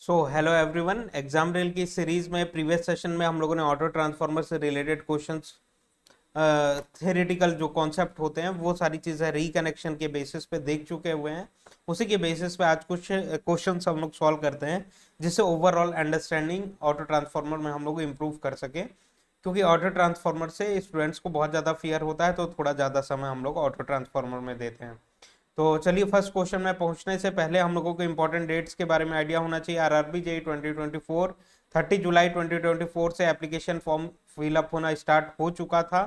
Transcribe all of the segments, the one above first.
Hello everyone, exam rail की series में previous session में हम लोगों ने ऑटो ट्रांसफार्मर से रिलेटेड क्वेश्चंस, थ्योरेटिकल जो कॉन्सेप्ट होते हैं वो सारी चीज़ें रिकनेक्शन के बेसिस पे देख चुके हुए हैं। उसी के बेसिस पे आज कुछ क्वेश्चंस हम लोग सॉल्व करते हैं जिससे ओवरऑल अंडरस्टैंडिंग ऑटो ट्रांसफार्मर में हम लोग इम्प्रूव कर सके, क्योंकि ऑटो ट्रांसफार्मर से स्टूडेंट्स को बहुत ज़्यादा फियर होता है, तो थोड़ा ज़्यादा समय हम लोग ऑटो ट्रांसफार्मर में देते हैं। तो चलिए, फर्स्ट क्वेश्चन में पहुंचने से पहले हम लोगों को इंपॉर्टेंट डेट्स के बारे में आइडिया होना चाहिए। आरआरबी जेई 2024 30 जुलाई 2024 से एप्लीकेशन फॉर्म फिलअप होना स्टार्ट हो चुका था।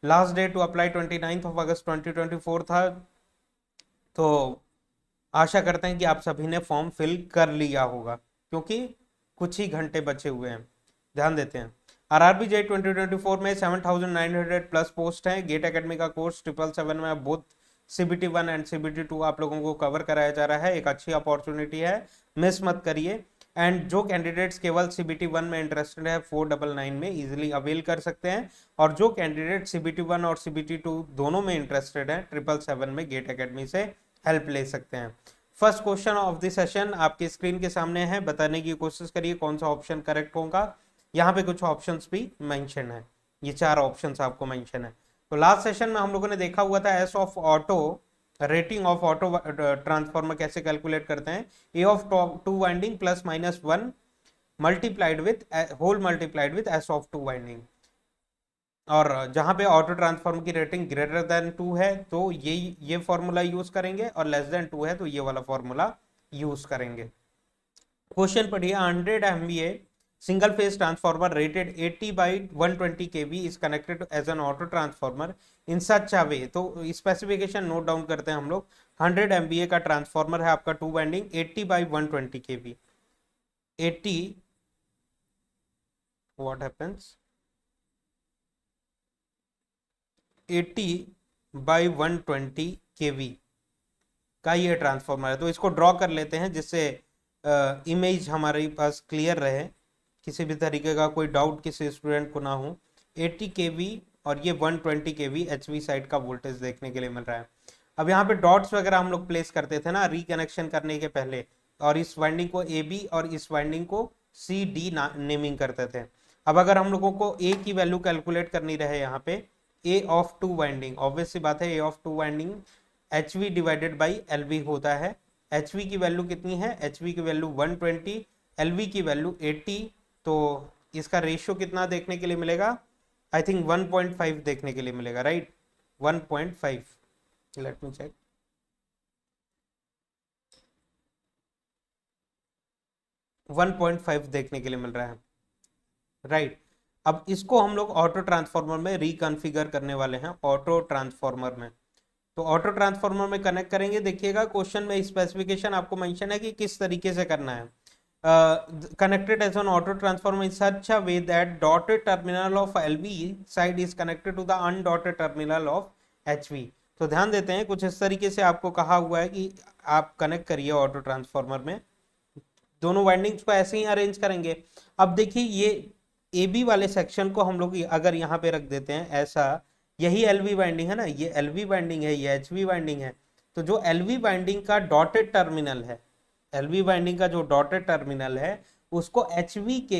Last date to apply 29 of August 2024 था। तो आशा करते हैं कि आप सभी ने फॉर्म फिल कर लिया होगा, क्योंकि कुछ ही घंटे बचे हुए हैं। ध्यान देते हैं। आरआरबी जेई 2024 में 7,900 प्लस पोस्ट हैं। गेट एकेडमी का कोर्स 777 में बोथ सीबीटी 1 एंड सीबीटी 2 आप लोगों को कवर कराया जा रहा है। एक अच्छी अपॉर्चुनिटी है, मिस मत करिए। एंड जो कैंडिडेट्स केवल सीबीटी 1 में इंटरेस्टेड है 499 में इजिली अवेल कर सकते हैं, और जो कैंडिडेट सीबीटी 1 और सीबीटी 2 दोनों में इंटरेस्टेड है 777 में गेट एकेडमी से हेल्प ले सकते हैं। First question of the session आपके स्क्रीन के सामने है, बताने की कोशिश करिए कौन सा ऑप्शन करेक्ट होगा। यहाँ पे कुछ ऑप्शंस भी मेंशन है, ये चार ऑप्शंस आपको मेंशन है। तो लास्ट सेशन में हम लोगों ने देखा हुआ था S of auto, rating of auto transformer कैसे कैलकुलेट करते हैं। A of two winding plus minus one multiplied with whole multiplied with S of two winding. और जहां पे ऑटो ट्रांसफॉर्मर की रेटिंग ग्रेटर देन 2 है तो ये फॉर्मूला यूज करेंगे, और लेस देन 2 है तो ये वाला फॉर्मूला यूज करेंगे। क्वेश्चन पढ़िए। 100 MVA single phase transformer rated 80 by 120 kV is connected as an auto transformer in such a way. तो स्पेसिफिकेशन नोट डाउन करते हैं हम लोग। 100 MVA का ट्रांसफॉर्मर है आपका, two winding, 80 by 120 kV। 80, what happens, 80 by 120 kV का ये ट्रांसफॉर्मर है। तो इसको ड्रॉ कर लेते हैं जिससे इमेज हमारे पास क्लियर रहे, किसी भी तरीके का कोई डाउट किसी स्टूडेंट को ना हो। 80 kV और ये 120 kV एचवी साइड का वोल्टेज देखने के लिए मिल रहा है। अब यहाँ पे डॉट्स वगैरह हम लोग प्लेस करते थे ना रिकनेक्शन करने के पहले, और इस वाइंडिंग को ए बी और इस वाइंडिंग को सी डी नेमिंग करते थे। अब अगर हम लोगों को ए की वैल्यू कैलकुलेट करनी रहे यहाँ पे, a of two winding, obvious सी बात है a of two winding H V divided by L V होता है। एच वी की वैल्यू कितनी है, एच वी की वैल्यू 120, एल वी की वैल्यू 80। तो इसका रेशियो कितना देखने के लिए मिलेगा, आई थिंक 1.5 देखने के लिए मिलेगा, राइट। 1.5, late me check. 1.5 देखने के लिए मिल रहा है, राइट। अब इसको हम लोग ऑटो ट्रांसफॉर्मर में रिकॉन्फ़िगर करने वाले हैं, ऑटो ट्रांसफॉर्मर में। तो ऑटो ट्रांसफॉर्मर में कनेक्ट करेंगे। देखिएगा क्वेश्चन में स्पेसिफिकेशन आपको मेंशन है कि किस तरीके से करना है। Connected as an auto transformer in such a way that dotted terminal of LV side is connected to the undotted terminal of HV. तो ध्यान देते हैं, कुछ इस तरीके से आपको कहा हुआ है कि आप कनेक्ट करिए ऑटो ट्रांसफॉर्मर में, दोनों वाइंडिंग्स को ऐसे ही अरेंज करेंगे। अब देखिए, ये ए बी वाले सेक्शन को हम लोग अगर यहाँ पे रख देते हैं ऐसा, यही एलवी वाइंडिंग है ना, ये एलवी वाइंडिंग है, ये एचवी वाइंडिंग है। तो जो एलवी वाइंडिंग का डॉटेड टर्मिनल है, एलवी वाइंडिंग का जो डॉटेड टर्मिनल है उसको एचवी के,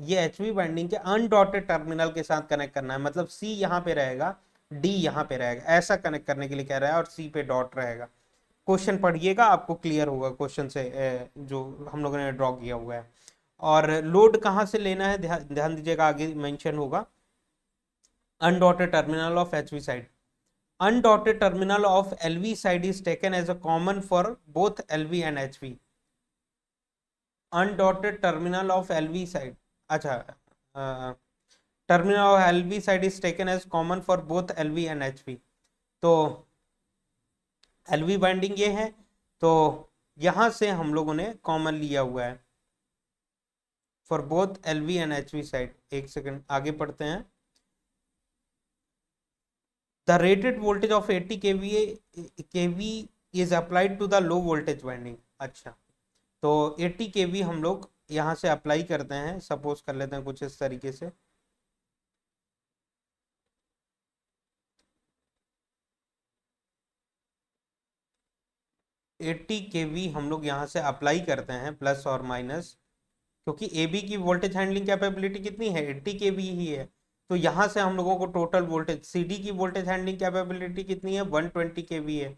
ये एचवी वाइंडिंग के अनडॉटेड टर्मिनल के साथ कनेक्ट करना है। मतलब सी यहाँ पे रहेगा, डी यहाँ पे रहेगा, ऐसा कनेक्ट करने के लिए कह रहा है, और सी पे डॉट रहेगा। क्वेश्चन पढ़िएगा, आपको क्लियर होगा क्वेश्चन से जो हम लोगों ने ड्रॉ किया हुआ है। और लोड कहाँ से लेना है, ध्यान दीजिएगा, आगे मेंशन होगा। Undotted terminal of HV side, undotted terminal of LV side is taken as a common for both LV and HV. Undotted terminal of LV side, अच्छा, terminal of LV side is taken as common for both LV and HV. तो LV binding ये है, तो यहां से हम लोगों ने कॉमन लिया हुआ है for both LV and HV side. एक सेकंड आगे पढ़ते हैं। The rated voltage of 80 kV is applied to the low voltage winding. अच्छा, तो 80 केवी हम लोग यहाँ से अप्लाई करते हैं, सपोज कर लेते हैं कुछ इस तरीके से। 80 केवी हम लोग यहाँ से अप्लाई करते हैं प्लस और माइनस, क्योंकि ए बी की वोल्टेज हैंडलिंग कैपेबिलिटी कितनी है, 80 केवी ही है। तो यहाँ से हम लोगों को टोटल वोल्टेज, सी डी की वोल्टेज हैंडलिंग कैपेबिलिटी कितनी है, 120 केवी है।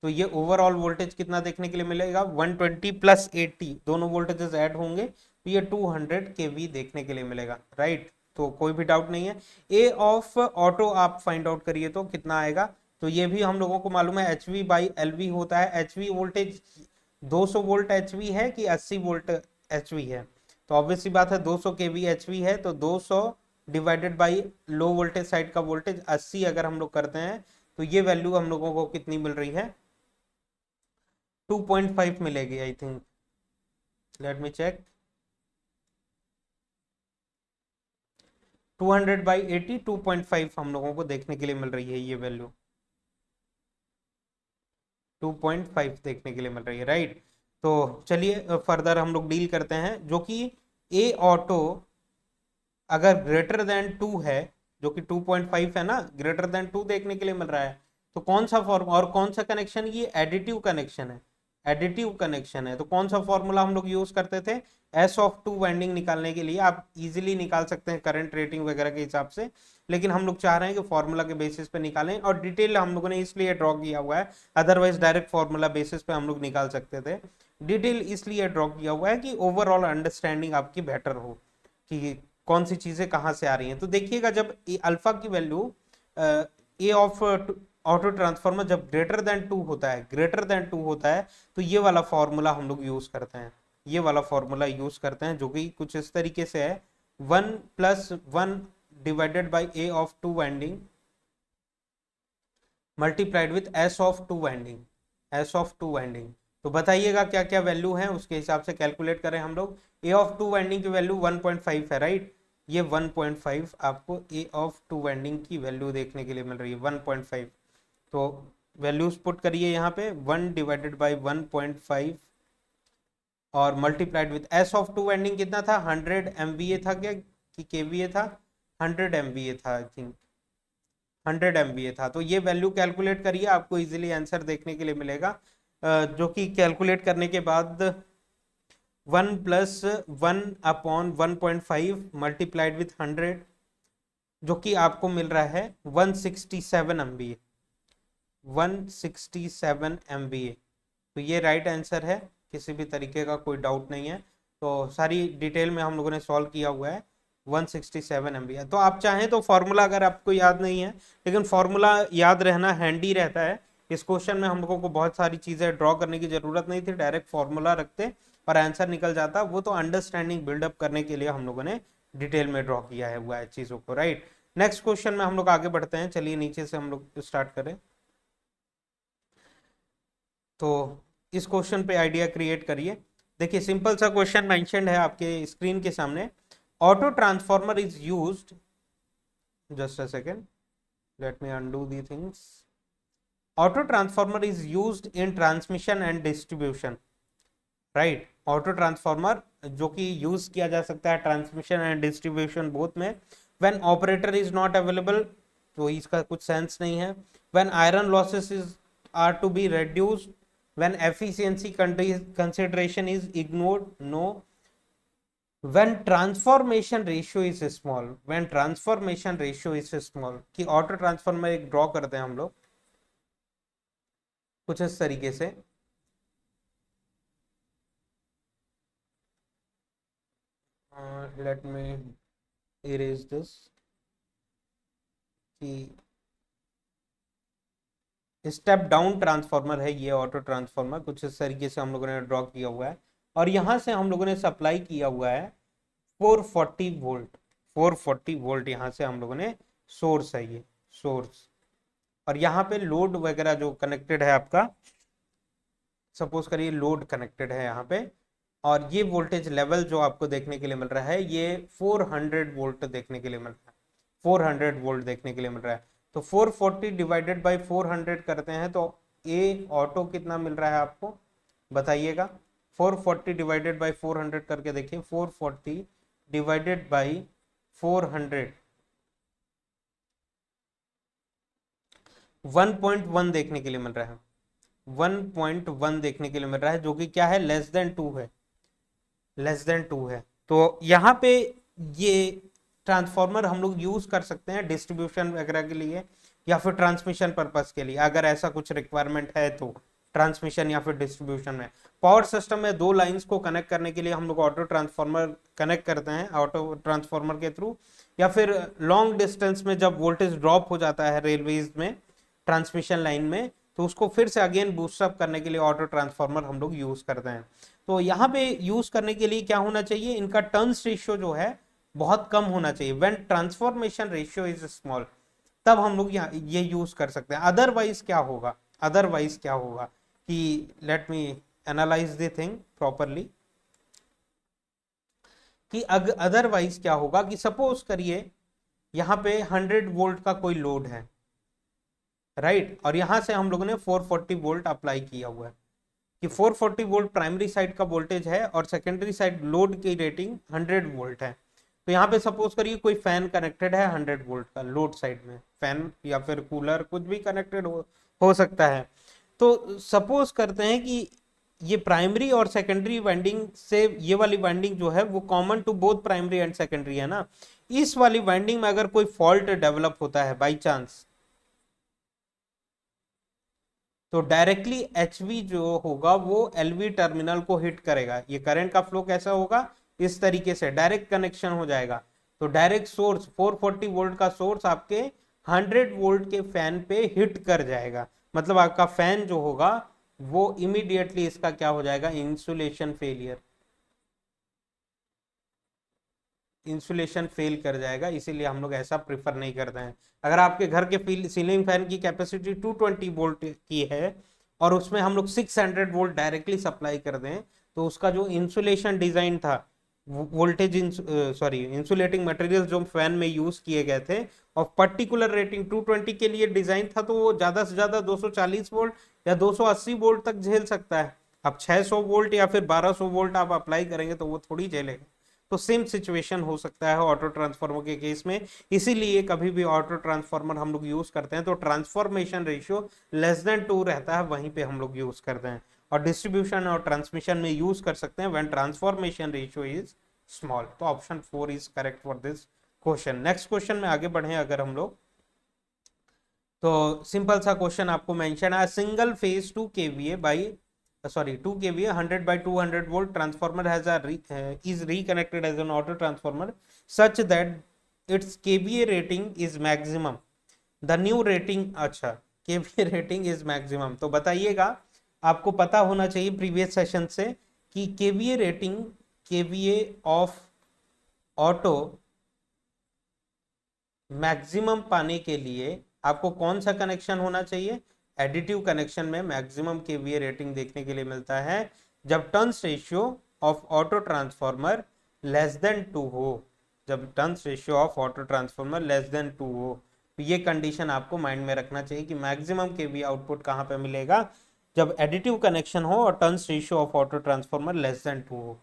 तो ये ओवरऑल वोल्टेज कितना देखने के लिए मिलेगा, 120 प्लस 80, दोनों वोल्टेजेस ऐड होंगे तो ये 200 केवी देखने के लिए मिलेगा, राइट। तो कोई भी डाउट नहीं है। ए ऑफ ऑटो आप फाइंड आउट करिए तो कितना आएगा, तो ये भी हम लोगों को मालूम है, H V by L V होता है। H V voltage 200 volt H we है कि 80 वोल्ट एच वी है, तो ऑब्वियस सी बात है 200 केवी एच वी है, तो 200 divided by low voltage side का वोल्टेज 80 अगर हम लोग करते हैं तो ये वैल्यू हम लोगों को कितनी मिल रही है, 2.5 मिलेगी I think, let me check. 200 by 80, 2.5 हम लोगों को देखने के लिए मिल रही है ये वैल्यू, 2.5 देखने के लिए मिल रही है, राइट। तो चलिए फर्दर हम लोग डील करते हैं, जो कि ए ऑटो अगर ग्रेटर देन 2 है, जो कि 2.5 है ना, ग्रेटर देन 2 देखने के लिए मिल रहा है, तो कौन सा फॉर्म और कौन सा कनेक्शन, ये एडिटिव कनेक्शन है, एडिटिव कनेक्शन है। तो कौन सा फॉर्मूला हम लोग यूज करते थे, एस ऑफ टू वाइंडिंग निकालने के लिए। आप इजीली निकाल सकते हैं करंट रेटिंग वगैरह के हिसाब से, लेकिन हम लोग चाह रहे हैं कि फॉर्मूला के बेसिस पे निकालें, और डिटेल हम लोगों ने इसलिए ड्रॉ किया हुआ है, अदरवाइज डायरेक्ट फॉर्मूला बेसिस पे हम लोग निकाल सकते थे। डिटेल इसलिए ड्रॉ किया हुआ है कि ओवरऑल अंडरस्टैंडिंग आपकी बेटर हो कि कौन सी चीजें कहाँ से आ रही हैं। तो देखिएगा, जब अल्फा की value A of auto transformer जब ग्रेटर देन 2 होता है, ग्रेटर देन 2 होता है, तो ये वाला फॉर्मूला हम लोग यूज करते हैं, ये वाला फॉर्मूला यूज करते हैं, जो कि कुछ इस तरीके से है, 1+1 divided by A of two winding multiplied with S of two winding, S of two winding. तो बताइएगा क्या क्या वैल्यू है, उसके हिसाब से कैलकुलेट करें हम लोग। ए ऑफ टू वाइंडिंग की वैल्यू 1.5 है, राइट। ये 1.5 आपको ए ऑफ टू वाइंडिंग की वैल्यू देखने के लिए मिल रही है, 1.5। तो वैल्यूज पुट करिए यहाँ पे, 1 डिवाइडेड बाई 1.5 और multiplied with S of two winding कितना था, 100 MVA था क्या कि KVA था, 100 MVA था आई थिंक, 100 MVA था। तो ये वैल्यू कैलकुलेट करिए, आपको इजीली आंसर देखने के लिए मिलेगा, जो कि कैलकुलेट करने के बाद 1+1/1.5 मल्टीप्लाइड विथ 100, जो कि आपको मिल रहा है 167 MVA, 167 MVA। तो ये राइट आंसर है, किसी भी तरीके का कोई डाउट नहीं है। तो सारी डिटेल में हम लोगों ने सॉल्व किया हुआ है, 167 MVA। तो आप चाहें तो फॉर्मूला अगर आपको याद नहीं है, लेकिन फॉर्मूला याद रहना हैंडी रहता है। इस क्वेश्चन में हम लोगों को बहुत सारी चीजें ड्रॉ करने की जरूरत नहीं थी, डायरेक्ट फॉर्मूला रखते और आंसर निकल जाता। वो तो अंडरस्टैंडिंग बिल्डअप करने के लिए हम लोगों ने डिटेल में ड्रॉ किया है हुआ है चीजों को, राइट। नेक्स्ट क्वेश्चन में हम लोग आगे बढ़ते हैं, चलिए नीचे से हम लोग स्टार्ट करें। तो इस क्वेश्चन पे आइडिया क्रिएट करिए। देखिए सिंपल सा क्वेश्चन मेंशन्ड है आपके स्क्रीन के सामने। Auto transformer is used, just a second, let me undo the things. Auto transformer is used in transmission and distribution, right. Auto transformer जो कि यूज किया जा सकता है ट्रांसमिशन एंड डिस्ट्रीब्यूशन बोथ में। When operator is not available, तो इसका कुछ सेंस नहीं है। When iron losses is are to be reduced, when efficiency consideration is ignored, no, when transformation ratio is small, when transformation ratio is small। कि auto transformer एक draw करते हैं हम लोग कुछ इस तरीके से, लेट मी इरेज दिस, कि स्टेप डाउन ट्रांसफॉर्मर है ये ऑटो ट्रांसफॉर्मर, कुछ इस तरीके से हम लोगों ने ड्रॉ किया हुआ है, और यहां से हम लोगों ने सप्लाई किया हुआ है 440 वोल्ट, 440 वोल्ट यहाँ से हम लोगों ने, सोर्स है ये सोर्स, और यहाँ पे लोड वगैरह जो कनेक्टेड है आपका, सपोज करिए लोड कनेक्टेड है यहाँ पे, और ये वोल्टेज लेवल जो आपको देखने के लिए मिल रहा है ये 400 वोल्ट देखने के लिए मिल रहा है, 400 वोल्ट देखने के लिए मिल रहा है। तो 440 डिवाइडेड बाई 400 करते हैं तो ए ऑटो कितना मिल रहा है आपको बताइएगा। 440 डिवाइडेड बाई 400 करके देखिए, 440 डिवाइडेड बाई 400, 1.1 देखने के लिए मिल रहा है, 1.1 देखने के लिए मिल रहा है, जो कि क्या है, लेस देन 2 है, लेस देन 2 है। तो यहाँ पे ये ट्रांसफॉर्मर हम लोग यूज कर सकते हैं डिस्ट्रीब्यूशन वगैरह के लिए या फिर ट्रांसमिशन पर्पस के लिए, अगर ऐसा कुछ रिक्वायरमेंट है तो ट्रांसमिशन या फिर डिस्ट्रीब्यूशन में। पावर सिस्टम में दो लाइंस को कनेक्ट करने के लिए हम लोग ऑटो ट्रांसफॉर्मर कनेक्ट करते हैं ऑटो ट्रांसफॉर्मर के थ्रू, या फिर लॉन्ग डिस्टेंस में जब वोल्टेज ड्रॉप हो जाता है रेलवेज में ट्रांसमिशन लाइन में, तो उसको फिर से अगेन बूस्टअप करने के लिए ऑटो ट्रांसफॉर्मर हम लोग यूज करते हैं। तो यहाँ पे यूज करने के लिए क्या होना चाहिए, इनका टर्न्स रेशियो जो है बहुत कम होना चाहिए। When transformation ratio is small, तब हम लोग ये यूज कर सकते हैं। अदरवाइज क्या होगा, अदरवाइज क्या होगा कि let me analyse the thing properly, कि अदरवाइज क्या होगा कि सपोज करिए यहाँ पे 100 वोल्ट का कोई लोड है, राइट, और यहां से हम लोगों ने 440 वोल्ट अप्लाई किया हुआ है कि 440 वोल्ट प्राइमरी साइड का वोल्टेज है और सेकेंडरी साइड लोड की रेटिंग 100 वोल्ट है। तो यहाँ पे सपोज करिए कोई फैन कनेक्टेड है 100 वोल्ट का लोड साइड में, फैन या फिर कूलर कुछ भी कनेक्टेड हो सकता है। तो सपोज करते हैं कि ये प्राइमरी और सेकेंडरी वाइंडिंग से ये वाली वाइंडिंग जो है वो common to both primary and secondary है ना। इस वाली वाइंडिंग में अगर कोई फॉल्ट डेवलप होता है बाई चांस, तो डायरेक्टली HV जो होगा वो LV टर्मिनल को हिट करेगा। ये करंट का फ्लो कैसा होगा, इस तरीके से डायरेक्ट कनेक्शन हो जाएगा। तो डायरेक्ट सोर्स 440 वोल्ट का सोर्स आपके 100 वोल्ट के फैन पे हिट कर जाएगा, मतलब आपका फैन जो होगा वो इमीडिएटली इसका क्या हो जाएगा, इंसुलेशन फेलियर, इंसुलेशन फेल कर जाएगा। इसीलिए हम लोग ऐसा प्रिफर नहीं करते हैं। अगर आपके घर के सीलिंग फैन की कैपेसिटी 220 वोल्ट की है और उसमें हम लोग 600 वोल्ट डायरेक्टली सप्लाई कर दें, तो उसका जो इंसुलेशन डिजाइन था, वोल्टेज सॉरी इंसुलेटिंग मटेरियल जो फैन में यूज किए गए थे और पर्टिकुलर रेटिंग 220 के लिए डिजाइन था, तो वो ज्यादा से ज्यादा 240 वोल्ट या 280 वोल्ट तक झेल सकता है। अब 600 वोल्ट या फिर 1200 वोल्ट आप अप्लाई करेंगे तो वो थोड़ी झेलेगा। तो सेम सिचुएशन हो सकता है ऑटो ट्रांसफार्मर के केस में। इसीलिए कभी भी ऑटो ट्रांसफार्मर हम लोग यूज करते हैं तो ट्रांसफॉर्मेशन रेशियो लेस देन 2 रहता है, वहीं पे हम लोग यूज करते हैं। और डिस्ट्रीब्यूशन और ट्रांसमिशन में यूज कर सकते हैं when transformation ratio is small. तो option 4 is correct for this question. Next question में आगे बढ़े अगर हम लोग, तो सिंपल सा क्वेश्चन आपको मेंशन है, single phase 2 kVA by 2 kVA 100 by 200 volt transformer is reconnected as an auto transformer such that its kVA rating is maximum. The new rating, अच्छा kVA rating is maximum। तो बताइएगा, आपको पता होना चाहिए प्रीवियस सेशन से कि kVA rating, kVA of auto maximum पाने के लिए आपको कौन सा कनेक्शन होना चाहिए। एडिटिव कनेक्शन में मैक्सिमम केवीए रेटिंग देखने के लिए मिलता है जब turns ratio of auto transformer less than 2 हो, जब turns ratio of auto transformer less than 2 हो। तो ये कंडीशन आपको माइंड में रखना चाहिए कि मैक्सिमम केवीए आउटपुट कहां पे मिलेगा, जब एडिटिव कनेक्शन हो और turns ratio of auto transformer less than 2 हो।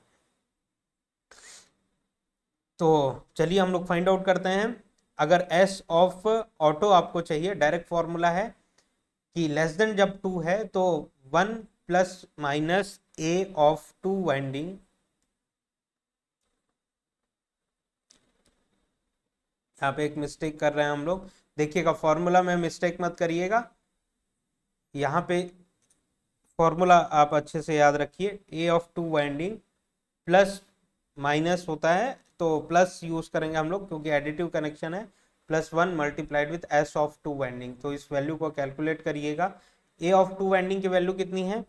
तो चलिए हम लोग फाइंड आउट करते हैं। अगर एस ऑफ ऑटो आपको चाहिए, डायरेक्ट फॉर्मूला है कि लेस देन जब 2 है तो 1 plus minus A of 2 winding, यहाँ पे एक मिस्टेक कर रहे हैं हम लोग, देखिएगा फॉर्मूला में मिस्टेक मत करिएगा। यहाँ पे फॉर्मूला आप अच्छे से याद रखिए, ए ऑफ 2 वाइंडिंग प्लस माइनस होता है तो प्लस यूज करेंगे हम लोग क्योंकि एडिटिव कनेक्शन है, +1 multiplied with S of 2 winding. तो इस वैल्यू को कैलकुलेट करिएगा। ए ऑफ 2 वाइंडिंग की वैल्यू कितनी है,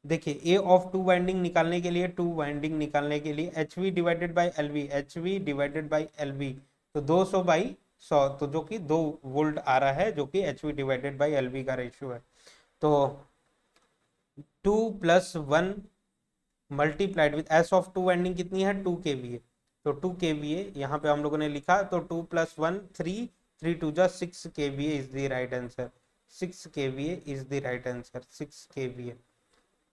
देखिए ए ऑफ 2 वाइंडिंग निकालने के लिए, 2 वाइंडिंग निकालने के लिए HV divided by LV, HV divided by LV, तो 200 बाई 100, तो जो कि 2 वोल्ट आ रहा है, जो कि HV डिवाइडेड बाई LV का रेशियो है। तो 2 + 1 multiplied with S of 2 winding कितनी है, 2 kVA, तो 2 kVA यहाँ पे हम लोगों ने लिखा, तो 2 + 1 3, 3 2 जा 6 kVA is the right answer, 6 kVA is the right answer, 6 kVA।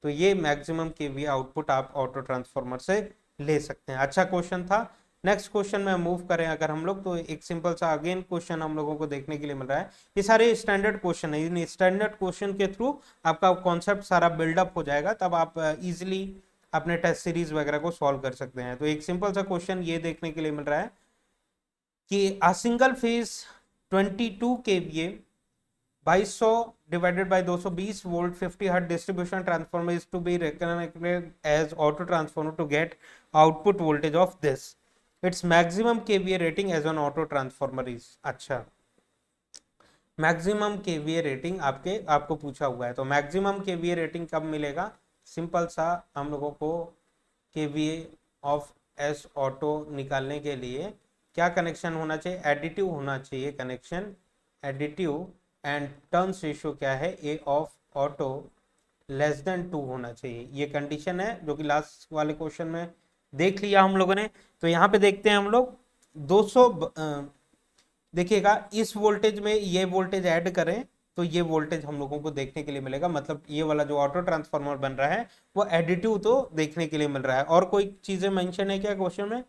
तो ये मैक्सिमम kVA आउटपुट आप ऑटो ट्रांसफॉर्मर से ले सकते हैं। अच्छा क्वेश्चन था, नेक्स्ट क्वेश्चन में मूव करें अगर हम लोग, तो एक सिंपल सा अगेन क्वेश्चन हम लोगों को देखने के लिए मिल रहा है। ये सारे स्टैंडर्ड क्वेश्चन है, इन स्टैंडर्ड क्वेश्चन के थ्रू आपका कॉन्सेप्ट सारा बिल्डअप हो जाएगा, तब आप इजिली अपने टेस्ट सीरीज वगैरह को सॉल्व कर सकते हैं। तो एक सिंपल सा क्वेश्चन ये देखने के लिए मिल रहा है कि a single phase 22 kVA 2200 divided by 220 volt 50 hertz distribution transformer is to be reconnected as auto transformer to get output voltage of this, it's maximum kVA rating as an auto transformer is. अच्छा, maximum kVA rating आपको पूछा हुआ है, तो maximum kVA rating कब मिलेगा? Simple सा हम लोगों को केवीए ऑफ एस ऑटो निकालने के लिए क्या कनेक्शन होना चाहिए? एडिटिव होना चाहिए connection, additive, and turns ratio क्या है? A of auto less than 2 होना चाहिए। ये कंडीशन है जो कि लास्ट वाले क्वेश्चन में देख लिया हम लोगों ने। तो यहाँ पे देखते हैं हम लोग 200, देखिएगा इस वोल्टेज में ये वोल्टेज ऐड करें तो ये वोल्टेज हम लोगों को देखने के लिए मिलेगा, मतलब ये वाला जो ऑटो ट्रांसफार्मर बन रहा है वो एडिटिव तो देखने के लिए मिल रहा है। और कोई चीजें मेंशन है क्या क्वेश्चन में?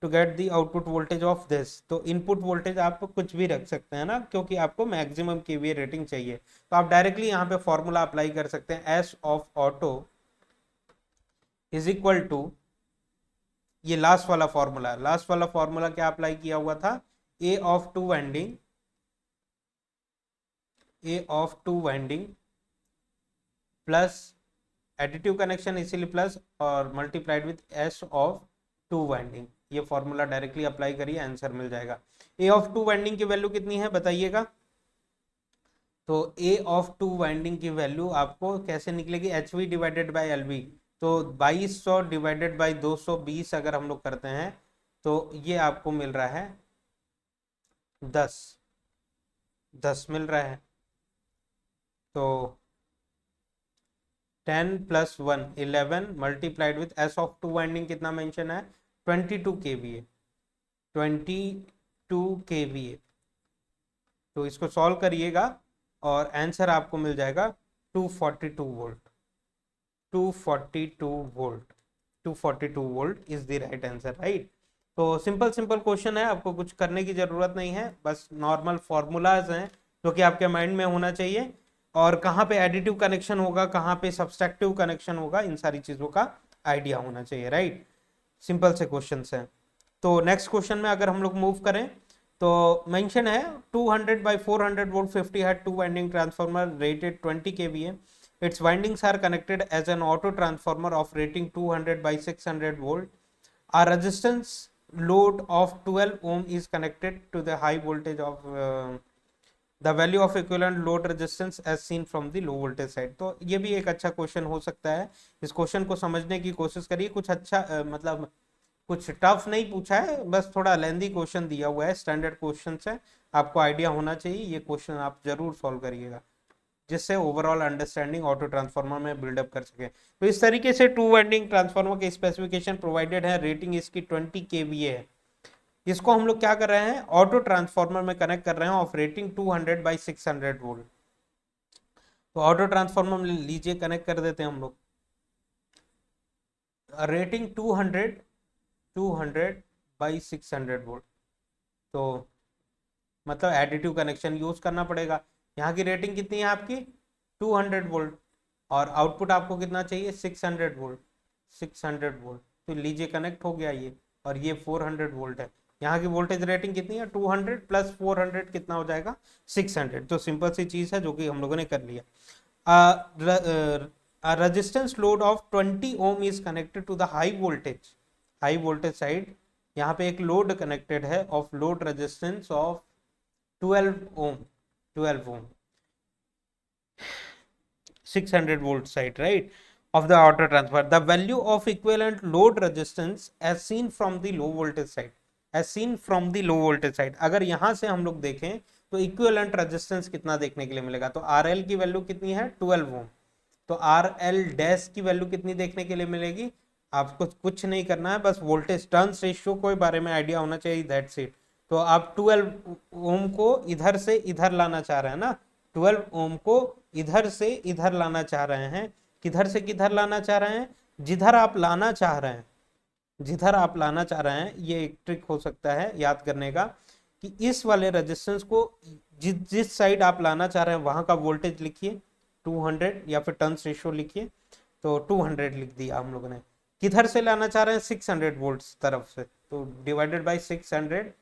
To get the output voltage of this, तो इनपुट वोल्टेज आप कुछ भी रख सकते हैं ना, क्योंकि आपको मैक्सिमम केवीए रेटिंग चाहिए। तो आप डायरेक्टली यहाँ पे फॉर्मूला अप्लाई कर सकते हैं, S of auto is equal to, ये लास्ट वाला फॉर्मूला, लास्ट वाला फॉर्मूला क्या अप्लाई किया हुआ था? A of two winding, a of two winding plus additive connection इसीलिए प्लस, और multiplied with S of two winding. ये फॉर्मूला डायरेक्टली अप्लाई करिए, आंसर मिल जाएगा। ए ऑफ टू वाइंडिंग की वैल्यू कितनी है बताइएगा? तो ए ऑफ टू वाइंडिंग की वैल्यू आपको कैसे निकलेगी? H V divided by L V, तो 2200 डिवाइडेड बाई 220 अगर हम लोग करते हैं तो ये आपको मिल रहा है 10 मिल रहा है। तो 10 plus 1 11 multiplied with S of two winding कितना मेंशन है? 22 kVA, 22 kVA। तो इसको सॉल्व करिएगा और आंसर आपको मिल जाएगा 242 volt, 242 volt, 242 volt is the right answer, right. तो सिंपल सिंपल क्वेश्चन है, आपको कुछ करने की जरूरत नहीं है, बस नॉर्मल फॉर्मूलाज हैं जो कि आपके माइंड में होना चाहिए, और कहाँ पे एडिटिव कनेक्शन होगा, कहाँ पे सब्सट्रैक्टिव कनेक्शन होगा, इन सारी चीजों का आइडिया होना चाहिए, राइट। सिंपल से क्वेश्चन हैं। तो नेक्स्ट क्वेश्चन में अगर हम लोग मूव करें तो मेंशन है 200 by 400 volt 50 hertz two winding transformer rated 20 kVA, its windings are connected as an auto transformer of rating 200 by 600 volt, a resistance load of 12 ohm is connected to the high voltage of the value of equivalent load resistance as seen from the low voltage side। तो ये भी एक अच्छा question हो सकता है, इस question को समझने की कोशिश करिए। कुछ अच्छा मतलब कुछ टफ नहीं पूछा है, बस थोड़ा लेंदी क्वेश्चन दिया हुआ है, स्टैंडर्ड क्वेश्चन है, आपको आइडिया होना चाहिए। ये क्वेश्चन आप जरूर सॉल्व करिएगा जिससे ओवरऑल अंडरस्टैंडिंग ऑटो ट्रांसफार्मर में बिल्डअप कर सके। तो इस तरीके से टू वाइंडिंग ट्रांसफार्मर के स्पेसिफिकेशन प्रोवाइडेड है, रेटिंग इसकी 20 kVA है। इसको हम लोग क्या कर रहे हैं? ऑटो ट्रांसफार्मर में कनेक्ट कर रहे हैं ऑफ रेटिंग 200 by 600 वोल्ट। तो ऑटो ट्रांसफार्मर में लीजिए कनेक्ट कर देते हैं हम लोग, रेटिंग 200 by 600 वोल्ट। तो मतलब एडिटिव कनेक्शन यूज करना पड़ेगा। यहाँ की रेटिंग कितनी है आपकी? 200 वोल्ट, और आउटपुट आपको कितना चाहिए? 600 वोल्ट, 600 वोल्ट। तो लीजिए कनेक्ट हो गया ये, और ये 400 वोल्ट है। यहाँ की वोल्टेज रेटिंग कितनी है? 200 प्लस 400 कितना हो जाएगा? 600। तो सिंपल सी चीज है जो कि हम लोगों ने कर लिया। Resistance load of 20 ohm is connected to the high voltage side. यहाँ पे एक लोड कनेक्टेड है of load resistance of 12 ohm, 600 volt side, right, of the auto transfer. The value of equivalent load resistance as seen from the low voltage side, अगर यहां से हम लोग देखें तो इक्विवेलेंट रेजिस्टेंस कितना देखने के लिए मिलेगा? तो RL की वैल्यू कितनी है? 12 ओम। तो RL डैश की वैल्यू कितनी देखने के लिए मिलेगी? आपको कुछ नहीं करना है, बस वोल्टेज टर्न्स रेशियो के बारे में आइडिया होना चाहिए, दैट्स इट। तो आप 12 ओम को इधर से इधर लाना चाह रहे हैं ना, 12 ओम को इधर से इधर लाना चाह रहे हैं। किधर से किधर लाना चाह रहे हैं? जिधर आप लाना चाह रहे हैं जिधर आप लाना चाह रहे हैं, ये एक ट्रिक हो सकता है याद करने का कि इस वाले रेजिस्टेंस को जिस साइड आप लाना चाह रहे हैं वहां का वोल्टेज लिखिए 200 या फिर टर्न्स रेशियो लिखिए। तो 200 लिख दिया हम लोगों ने। किधर से लाना चाह रहे हैं 600 वोल्ट्स तरफ से, तो डिवाइडेड बाय 600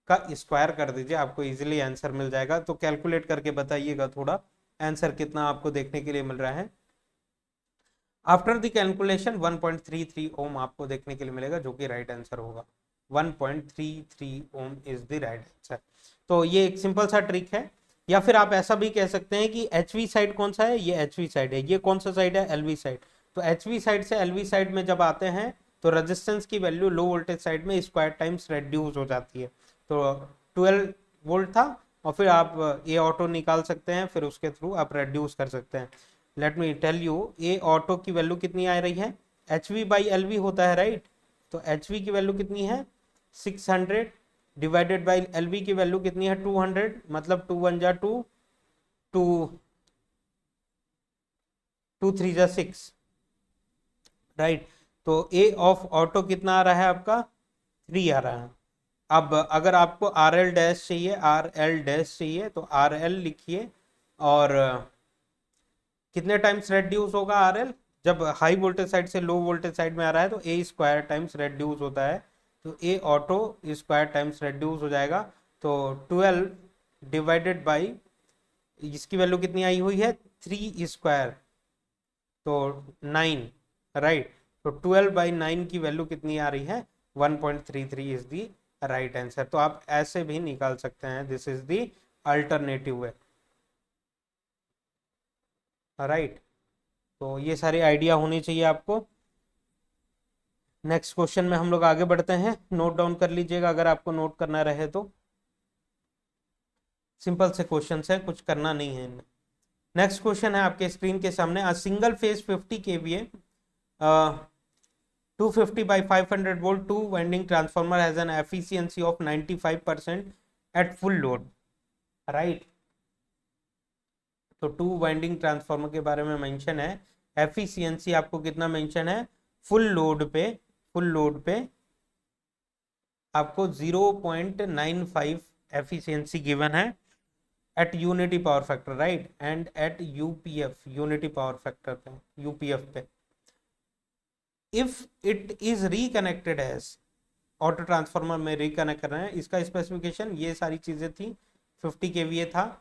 का स्क्वायर कर दीजिए, आपको इजीली आंसर मिल जाएगा। तो कैलकुलेट करके बताइएगा थोड़ा आंसर कितना आपको देखने के लिए मिल रहा है। आफ्टर द कैलकुलेशन 1.33 ओम आपको देखने के लिए मिलेगा, जो कि राइट आंसर होगा। 1.33 ओम इज द राइट आंसर। तो ये एक सिंपल सा ट्रिक है। या फिर आप ऐसा भी कह सकते हैं कि एचवी साइड कौन सा है, ये एचवी साइड है। ये कौन सा साइड है, एलवी साइड। तो एचवी साइड से एलवी साइड में जब आते हैं तो रेजिस्टेंस की वैल्यू लो वोल्टेज साइड में स्क्वायर टाइम्स रेड्यूस हो जाती है। तो 12 वोल्ट था, और फिर आप ये ऑटो निकाल सकते हैं, फिर उसके थ्रू आप रेड्यूस कर सकते हैं। Let me tell you, a auto की वैल्यू कितनी आ रही है, H V by L V होता है राइट। तो एच वी की वैल्यू कितनी है 600 डिवाइडेड बाई एल वी की वैल्यू कितनी है 200, मतलब 2 1 जा 2, 2 2 3 जा 6 राइट। तो ए ऑफ ऑटो कितना आ रहा है आपका 3 आ रहा है। अब अगर आपको आर एल डैश चाहिए, आर एल डैश चाहिए, तो आर एल लिखिए। और कितने टाइम्स रेड्यूस होगा आर एल, जब हाई वोल्टेज साइड से लो वोल्टेज साइड में आ रहा है तो ए स्क्वायर टाइम्स रेड्यूस होता है। तो ए ऑटो स्क्वायर टाइम्स रेड्यूस हो जाएगा। तो 12 डिवाइडेड बाई, इसकी वैल्यू कितनी आई हुई है 3 स्क्वायर, तो 9 राइट। तो 12 बाई 9 की वैल्यू कितनी आ रही है 1.33 इज दी राइट आंसर। तो आप ऐसे भी निकाल सकते हैं, this is the alternative way right. तो ये सारे आइडिया होने चाहिए आपको। नेक्स्ट क्वेश्चन में हम लोग आगे बढ़ते हैं, नोट डाउन कर लीजिएगा अगर आपको नोट करना रहे तो। सिंपल से क्वेश्चन है, कुछ करना नहीं है इनमें। नेक्स्ट क्वेश्चन है आपके स्क्रीन के सामने। अ single phase 50 kVA 250 by 500 volt two winding transformer has an efficiency of 95% at full load right। तो टू वाइंडिंग ट्रांसफार्मर के बारे में मेंशन है, एफिशिएंसी आपको कितना मेंशन है फुल लोड पे, फुल लोड पे आपको 0.95 एफिशिएंसी गिवन है at unity power factor right, and at UPF unity power factor पे, यूपीएफ पे। If it is reconnected as, auto transformer में रिकनेक्ट कर रहे हैं, इसका स्पेसिफिकेशन ये सारी चीजें थी। 50 kVA था,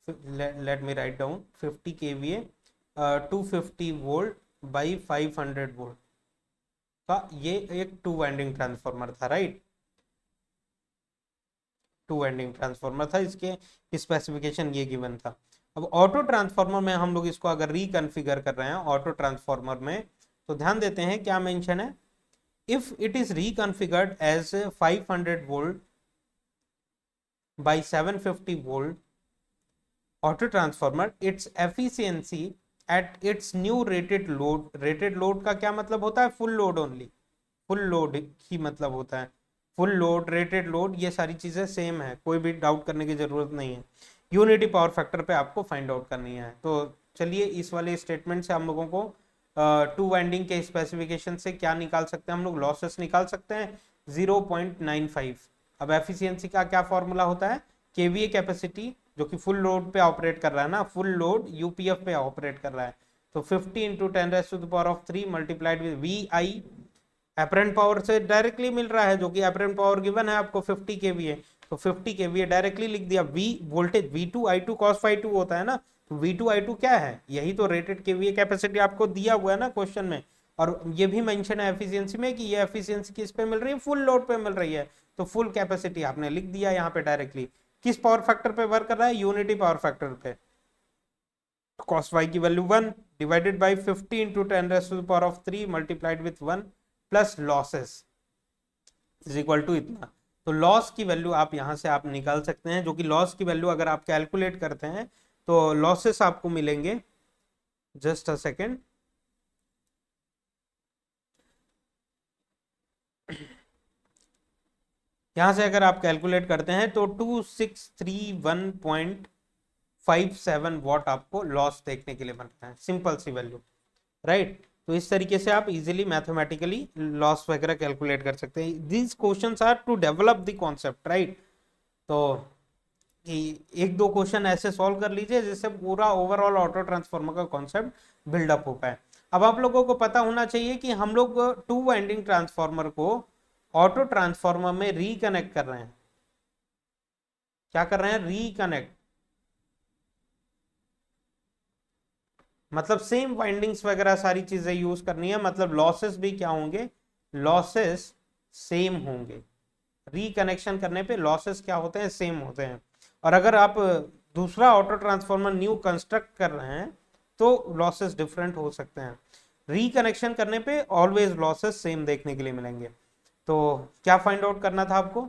let me write down 50 kVA 250 volt by 500 volt का ये एक टू वाइंडिंग ट्रांसफार्मर था राइट। टू वाइंडिंग ट्रांसफार्मर था, इसके स्पेसिफिकेशन ये गिवन था। अब ऑटो ट्रांसफार्मर में हम लोग इसको अगर रिकन्फिगर कर रहे हैं ऑटो ट्रांसफार्मर में, तो ध्यान देते हैं क्या मेंशन है, if it is reconfigured as 500 volt by 750 volt auto transformer, its efficiency at its new rated load, rated load का क्या मतलब होता है full load only, full load ही मतलब होता है, full load रेटेड लोड ये सारी चीजें सेम है, कोई भी डाउट करने की जरूरत नहीं है। यूनिटी पावर फैक्टर पे आपको फाइंड आउट करनी है। तो चलिए इस वाले स्टेटमेंट से हम लोगों को टू वाइंडिंग के स्पेसिफिकेशन से क्या निकाल सकते हैं, हम लोग लॉसेस निकाल सकते हैं 0.95। अब एफिशिएंसी का क्या फॉर्मूला होता है, केवीए कैपेसिटी जो कि फुल लोड पे ऑपरेट कर रहा है ना, फुल लोड यूपीएफ पे ऑपरेट कर रहा है, तो 50 into 10⁻³ multiplied with V I, apparent power से डायरेक्टली मिल रहा है, जो कि एपरेंट पावर गिवन है आपको 50 kVA, तो 50 kVA डायरेक्टली लिख दिया। V voltage V2 I2 cos phi2 होता है ना, तो V2 I2 क्या है, यही तो रेटेड kVA कैपेसिटी आपको दिया हुआ है ना क्वेश्चन में। और ये भी मेंशन है एफिशिएंसी में कि ये एफिशिएंसी किस पे मिल रही है, फुल लोड पे मिल रही है, तो फुल कैपेसिटी आपने लिख दिया यहाँ पे डायरेक्टली। किस पावर फैक्टर पे वर्क कर रहा है, यूनिटी पावर फैक्टर पे। cos y की value 1 divided by 50 into 10⁻³ multiplied with 1 plus losses is equal to इतना। तो लॉस की वैल्यू आप यहां से आप निकाल सकते हैं, जो कि लॉस की वैल्यू अगर आप कैलकुलेट करते हैं तो लॉसेस आपको मिलेंगे, जस्ट अ सेकेंड, यहां से अगर आप कैलकुलेट करते हैं तो 2631.57 वॉट आपको लॉस देखने के लिए बन रहा है, सिंपल सी वैल्यू राइट। तो इस तरीके से आप इजीली मैथमेटिकली लॉस वगैरह कैलकुलेट कर सकते हैं। These questions are to develop the concept, right. तो एक दो क्वेश्चन ऐसे सॉल्व कर लीजिए जिससे पूरा ओवरऑल ऑटो ट्रांसफार्मर का कॉन्सेप्ट बिल्डअप हो पाए। अब आप लोगों को पता होना चाहिए कि हम लोग टू वाइंडिंग ट्रांसफार्मर को ऑटो ट्रांसफार्मर में रिकनेक्ट कर रहे हैं। क्या कर रहे हैं? रिकनेक्ट। मतलब सेम वाइंडिंग्स वगैरह सारी चीजें यूज करनी है, मतलब लॉसेस भी क्या होंगे? लॉसेस सेम होंगे। रिकनेक्शन करने पे लॉसेस क्या होते हैं? सेम होते हैं। और अगर आप दूसरा ऑटो ट्रांसफार्मर न्यू कंस्ट्रक्ट कर रहे हैं तो लॉसेस डिफरेंट हो सकते हैं। रिकनेक्शन करने पे ऑलवेज लॉसेस सेम देखने के लिए मिलेंगे। तो क्या फाइंड आउट करना था आपको?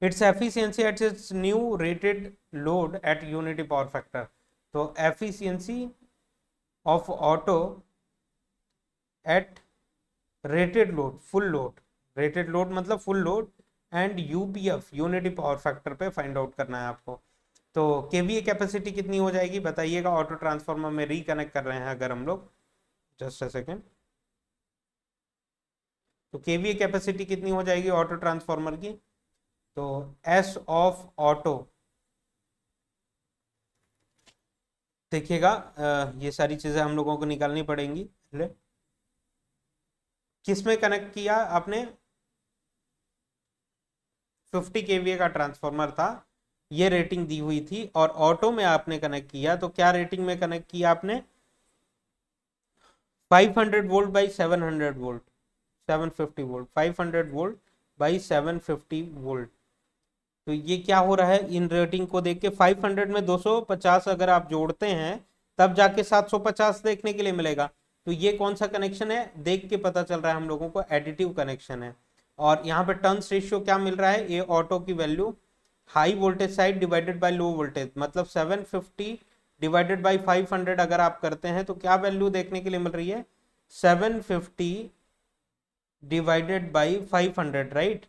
Its efficiency at its new rated load at unity power factor. तो efficiency of auto at rated load, full load, rated load मतलब full load, and UPF unity power factor पे फाइंड आउट करना है आपको। तो केवीए कैपेसिटी कितनी हो जाएगी बताइएगा? ऑटो ट्रांसफार्मर में रिकनेक्ट कर रहे हैं अगर हम लोग, जस्ट अ सेकेंड। तो केवीए कैपेसिटी कितनी हो जाएगी ऑटो ट्रांसफार्मर की? तो एस ऑफ ऑटो, देखिएगा ये सारी चीजें हम लोगों को निकालनी पड़ेंगी। पहले किस में कनेक्ट किया आपने? 50 केवीए का ट्रांसफार्मर था, ये रेटिंग दी हुई थी, और ऑटो में आपने कनेक्ट किया तो क्या रेटिंग में कनेक्ट किया आपने? 500 volt by 700 volt, 750 volt, 500 volt by 750 volt. तो ये क्या हो रहा है? इन रेटिंग को देख के 500 में 250 अगर आप जोड़ते हैं तब जाके 750 देखने के लिए मिलेगा। तो ये कौन सा कनेक्शन है? देख के पता चल रहा है हम लोगों को एडिटिव कनेक्शन है। और यहाँ पे टर्न्स रेशियो क्या मिल रहा है? ए ऑटो की value high voltage side divided by low voltage, मतलब 750 डिवाइडेड बाय 500 अगर आप करते हैं तो क्या वैल्यू देखने के लिए मिल रही है? 750 डिवाइडेड बाई 500, राइट।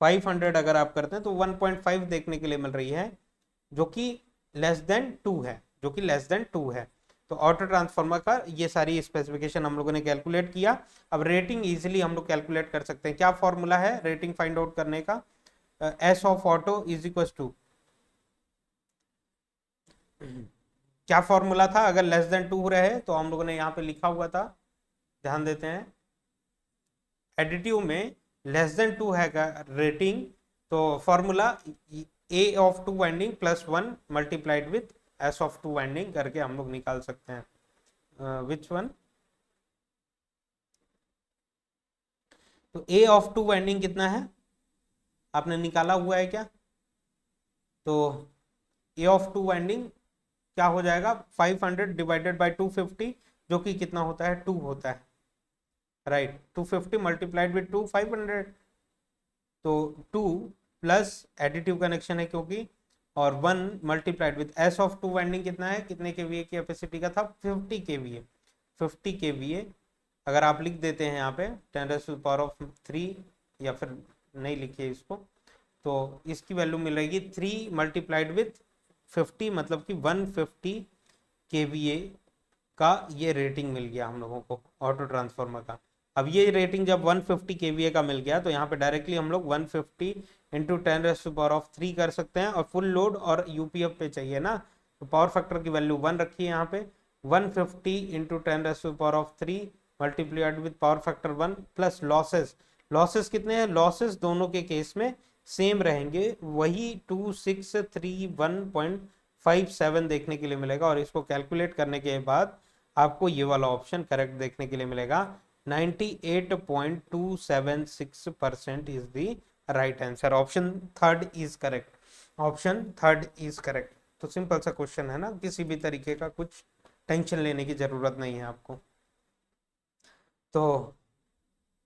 500 अगर आप करते हैं तो 1.5 देखने के लिए मिल रही है, जो कि लेस देन 2 है, जो कि लेस देन 2 है। तो ऑटो ट्रांसफार्मर का ये सारी स्पेसिफिकेशन हम लोगों ने कैलकुलेट किया। अब रेटिंग इजीली हम लोग कैलकुलेट कर सकते हैं। क्या फॉर्मूला है रेटिंग फाइंड आउट करने का? S of auto is equal to, क्या फॉर्मूला था? अगर लेस देन 2 रहे तो हम लोगों ने यहाँ पे लिखा हुआ था, ध्यान देते हैं। एडिटिव में लेस देन 2 है रेटिंग, तो formula A of two winding plus 1 multiplied with S of two winding करके हम लोग निकाल सकते हैं। Which one? तो ए ऑफ टू वाइंडिंग कितना है आपने निकाला हुआ है क्या? तो ए ऑफ टू वाइंडिंग क्या हो जाएगा? 500 डिवाइडेड बाई 250, जो कि कितना होता है? 2 होता है, राइट। 250 multiplied with 2, 500। तो 2 प्लस एडिटिव कनेक्शन है क्योंकि, और 1 multiplied with S of two winding कितना है? कितने केवीए की कैपेसिटी का था? 50 केवीए। 50 केवीए अगर आप लिख देते हैं यहाँ पे 10⁻³ या फिर नहीं लिखिए इसको, तो इसकी वैल्यू मिलेगी 3 मल्टीप्लाइड विथ 50, मतलब कि 150 केवीए का ये रेटिंग मिल गया हम लोगों को ऑटो ट्रांसफार्मर का। अब ये रेटिंग जब 150 केवीए का मिल गया तो यहाँ पे डायरेक्टली हम लोग 150 इंटू 10⁻³ कर सकते हैं, और फुल लोड और यूपीएफ पे चाहिए ना, तो पावर फैक्टर की वैल्यू 1 रखी है यहाँ पे। 150 into 10⁻³ multiplied with power factor 1 plus losses. Losses कितने हैं? लॉसेस दोनों के केस में सेम रहेंगे, वही 2631.57 देखने के लिए मिलेगा। और इसको कैलकुलेट करने के बाद आपको ये वाला ऑप्शन करेक्ट देखने के लिए मिलेगा। 98.276% is the right answer. Option third is correct. Option third is correct. तो सिंपल सा क्वेश्चन है ना, किसी भी तरीके का कुछ टेंशन लेने की जरूरत नहीं है आपको। तो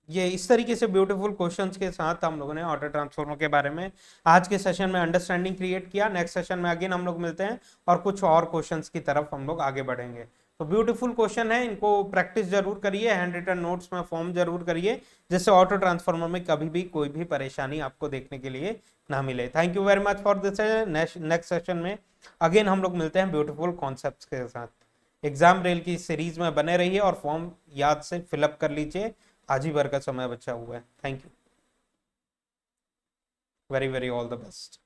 ये इस तरीके से ब्यूटीफुल क्वेश्चंस के साथ हम लोगों ने ऑटो ट्रांसफार्मर के बारे में आज के सेशन में अंडरस्टैंडिंग क्रिएट किया। नेक्स्ट सेशन में अगेन हम लोग मिलते हैं और कुछ और क्वेश्चंस की तरफ हम लोग आगे बढ़ेंगे। तो ब्यूटीफुल क्वेश्चन है, इनको प्रैक्टिस जरूर करिए, हैंड रिटन नोट्स में फॉर्म जरूर करिए, जिससे ऑटो ट्रांसफार्मर में कभी भी कोई भी परेशानी आपको देखने के लिए ना मिले। Thank you very much for this. Next session में अगेन हम लोग मिलते हैं ब्यूटीफुल कॉन्सेप्ट्स के साथ। एग्जाम रेल की सीरीज में बने रहिए और फॉर्म याद से फिलअप कर लीजिए, आज ही भर का समय बचा हुआ है। Thank you, very very all the best.